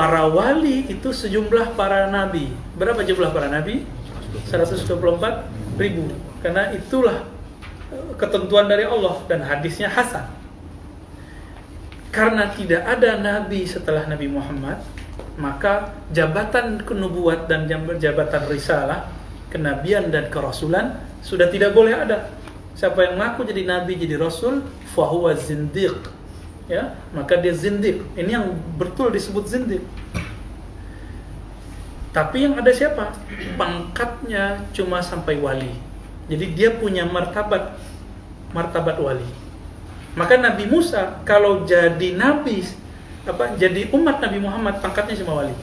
para wali itu sejumlah para nabi. Berapa jumlah para nabi? 124.000. Karena itulah ketentuan dari Allah dan hadisnya hasan. Karena tidak ada nabi setelah Nabi Muhammad, maka jabatan kenubuat dan jabatan risalah, kenabian dan kerasulan sudah tidak boleh ada. Siapa yang mengaku jadi nabi, jadi rasul, fahuwa zindiq. Ya, maka dia zindiq. Ini yang betul disebut zindiq. Tapi yang ada siapa? Pangkatnya cuma sampai wali. Jadi dia punya martabat wali. Maka Nabi Musa kalau jadi nabi, jadi umat Nabi Muhammad, pangkatnya cuma wali.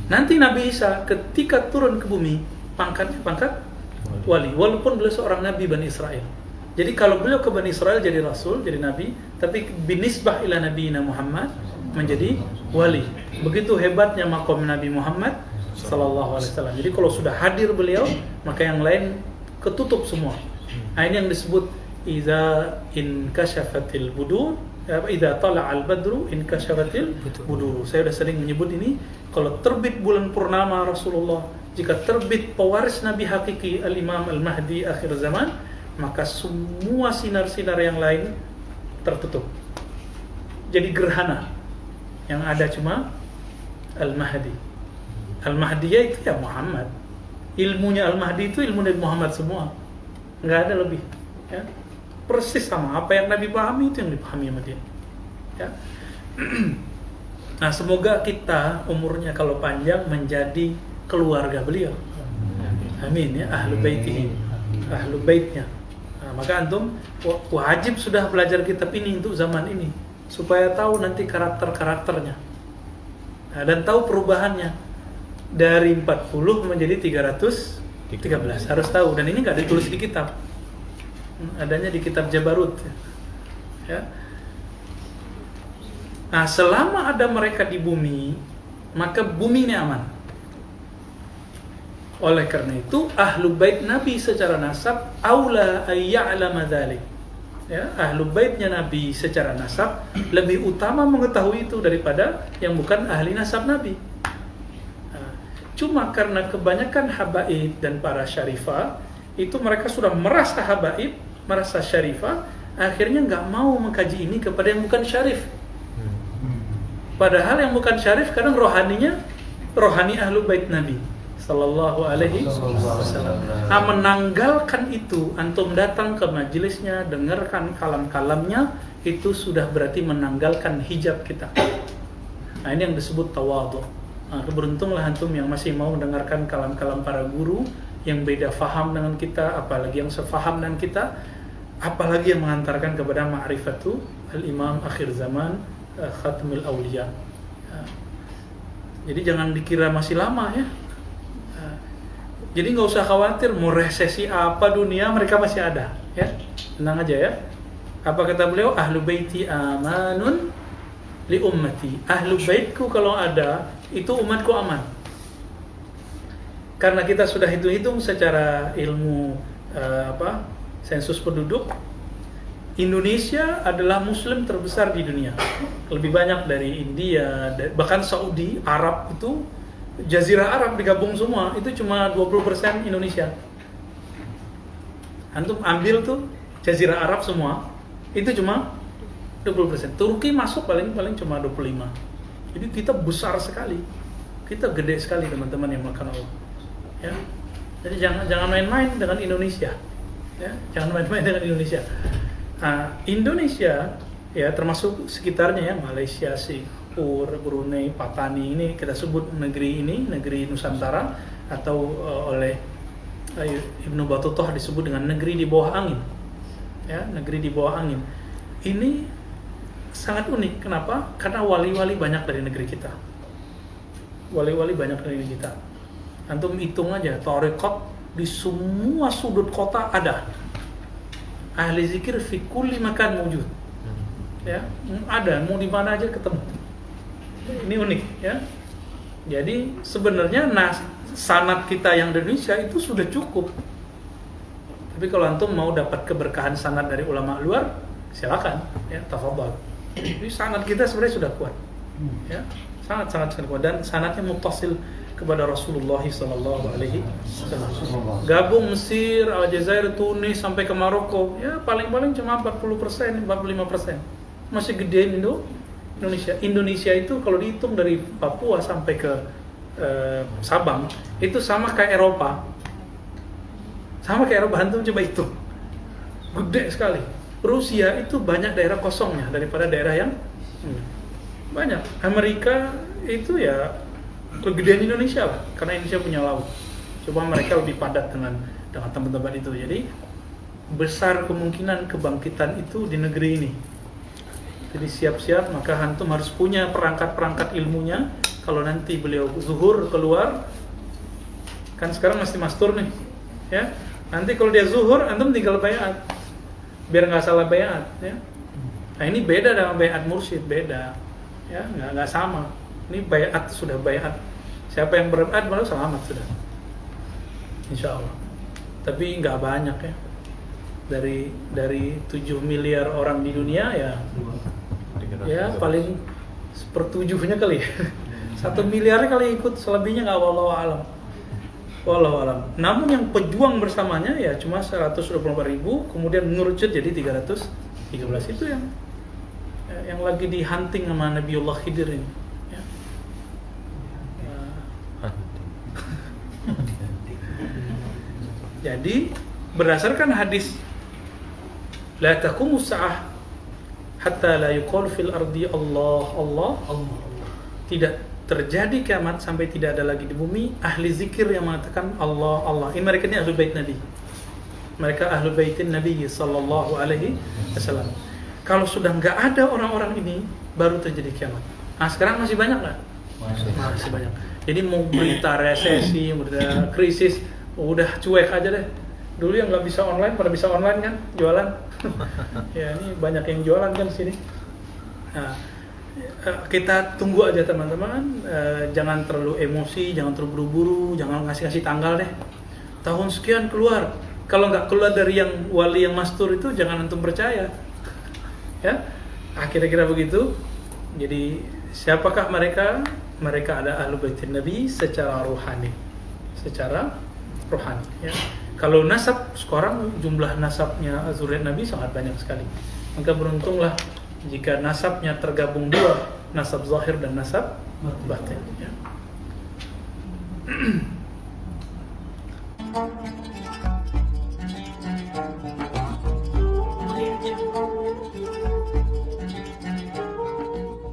Nanti Nabi Isa ketika turun ke bumi, pangkatnya pangkat wali, walaupun beliau seorang nabi Bani Israel. Jadi kalau beliau ke Bani Israel jadi rasul, jadi nabi, tapi binisbah ila nabiyina Muhammad menjadi wali. Begitu hebatnya makom Nabi Muhammad sallallahu alaihi wasallam. Jadi kalau sudah hadir beliau, maka yang lain ketutup semua. Nah, ini yang disebut idza inkashafatil budur, idza tala'al badru inkashafatil budur. Saya sudah sering menyebut ini. Kalau terbit bulan purnama Rasulullah, jika terbit pewaris Nabi hakiki Al-Imam Al-Mahdi akhir zaman, maka semua sinar-sinar yang lain tertutup. Jadi gerhana. Yang ada cuma Al-Mahdi. Al-Mahdiyah itu ya Muhammad. Ilmunya Al-Mahdi itu ilmu Nabi Muhammad semua. Enggak ada lebih. Ya. Persis sama apa yang Nabi pahami, itu yang dipahami sama dia. Ya. Nah, semoga kita umurnya kalau panjang menjadi keluarga beliau. Amin ya, ahlu baitihi, ahlu baitnya. Nah, maka antum wajib sudah belajar kitab ini untuk zaman ini supaya tahu nanti karakter-karakternya. Nah, dan tahu perubahannya dari 40 menjadi 313. Harus tahu, dan ini nggak ditulis di kitab. Adanya di kitab Jabarut. Ya. Nah, selama ada mereka di bumi, maka bumi ini aman. Oleh karena itu, ahlu bait Nabi secara nasab aula ayya'lama dzalik. Ya, ahlu baitnya Nabi secara nasab lebih utama mengetahui itu daripada yang bukan ahli nasab Nabi. Nah, cuma karena kebanyakan habaib dan para syarifah itu mereka sudah merasa habaib, merasa syarifah, akhirnya nggak mau mengkaji ini kepada yang bukan syarif. Padahal yang bukan syarif kadang rohaninya rohani ahlu bait Nabi sallallahu alaihi wasallam. Nah, menanggalkan itu, antum datang ke majelisnya, dengarkan kalam-kalamnya, itu sudah berarti menanggalkan hijab kita. Nah, ini yang disebut tawadhu. Nah, keberuntunglah antum yang masih mau mendengarkan kalam-kalam para guru yang beda faham dengan kita, apalagi yang sefaham dengan kita, apalagi yang mengantarkan kepada ma'rifatu al-imam akhir zaman, khatamul awliya. Jadi jangan dikira masih lama ya. Jadi nggak usah khawatir mau resesi apa dunia, mereka masih ada ya. Tenang aja ya. Apa kata beliau? Ahlu baiti amanun li ummati. Ahlu baitku kalau ada, itu umatku aman. Karena kita sudah hitung-hitung secara ilmu sensus penduduk, Indonesia adalah muslim terbesar di dunia. Lebih banyak dari India, bahkan Saudi, Arab itu, Jazirah Arab digabung semua, itu cuma 20% Indonesia. Antum ambil tuh Jazirah Arab semua, itu cuma 20%. Turki masuk paling cuma 25%. Jadi kita besar sekali. Kita gede sekali teman-teman yang makan Allah. Ya. Jadi jangan main-main dengan Indonesia. Ya, jangan main-main dengan Indonesia. Nah, Indonesia ya termasuk sekitarnya ya, Malaysia, Singapura, Brunei, Patani, ini kita sebut negeri ini, negeri Nusantara, atau oleh Ibnu Battutah disebut dengan negeri di bawah angin. Ya, negeri di bawah angin. Ini sangat unik. Kenapa? Karena wali-wali banyak dari negeri kita. Wali-wali banyak dari negeri kita. Antum hitung aja, tarekat di semua sudut kota ada. Ahli zikir fi kulli makan wujud. Ya, ada, mau di mana aja ketemu. Ini unik ya. Jadi sebenarnya sanad kita yang di Indonesia itu sudah cukup. Tapi kalau antum mau dapat keberkahan sanad dari ulama luar, silakan ya, tafadhol. Jadi sanad kita sebenarnya sudah kuat. Ya. sangat kuat, dan sanadnya muttasil kepada Rasulullah sallallahu alaihi wasallam. Gabung Mesir, Aljazair, Tunis sampai ke Maroko, ya paling-paling cuma 40%, 45%. Masih gedein Indonesia. Indonesia itu kalau dihitung dari Papua sampai ke Sabang itu sama kayak Eropa. Sama kayak Eropa, antum coba hitung. Gede sekali. Rusia itu banyak daerah kosongnya daripada daerah yang banyak. Amerika itu ya kegedean Indonesia lah, karena Indonesia punya laut. Coba mereka lebih padat dengan tempat-tempat itu. Jadi besar kemungkinan kebangkitan itu di negeri ini. Jadi siap-siap, maka antum harus punya perangkat-perangkat ilmunya. Kalau nanti beliau zuhur keluar, kan sekarang masih mastur nih, ya. Nanti kalau dia zuhur, antum tinggal bayat, biar nggak salah bayat, ya. Nah ini beda dengan bayat mursyid, beda, ya, nggak sama. Ini bayat sudah bayat. Siapa yang berbayat malah selamat sudah, insya Allah. Tapi nggak banyak ya. Dari 7 miliar orang di dunia ya paling sepertujuhnya kali ya. 1 miliarnya kali ikut, selebihnya nggak, wallahu alam. Namun yang pejuang bersamanya ya cuma 124.000, kemudian mengerucut jadi 313. Itu yang lagi di hunting sama Nabiullah Khidir ini. Ya. Jadi berdasarkan hadis la taqumus sa'ah hatta la yuqal fil ardi Allah. Tidak terjadi kiamat sampai tidak ada lagi di bumi ahli zikir yang mengatakan Allah. Ini mereka ini ahlul bait Nabi. Mereka ahlul baitin Nabi sallallahu alaihi wasallam. Kalau sudah nggak ada orang-orang ini, baru terjadi kiamat. Nah sekarang masih banyak nggak? Masih banyak. Jadi mau berita resesi, berita krisis, udah cuek aja deh. Dulu yang nggak bisa online, pada bisa online kan, jualan. Ya ini banyak yang jualan kan di sini. Nah, kita tunggu aja teman-teman, jangan terlalu emosi, jangan terlalu buru-buru, jangan ngasih tanggal deh. Tahun sekian keluar. Kalau nggak keluar dari yang wali yang mastur itu, jangan antum percaya. Ya, kira-kira begitu. Jadi siapakah mereka? Mereka ada ahlul baitin Nabi secara rohani, ya. Kalau nasab, sekarang jumlah nasabnya zuriat Nabi sangat banyak sekali. Maka beruntunglah jika nasabnya tergabung dua, nasab zahir dan nasab batin. Ya.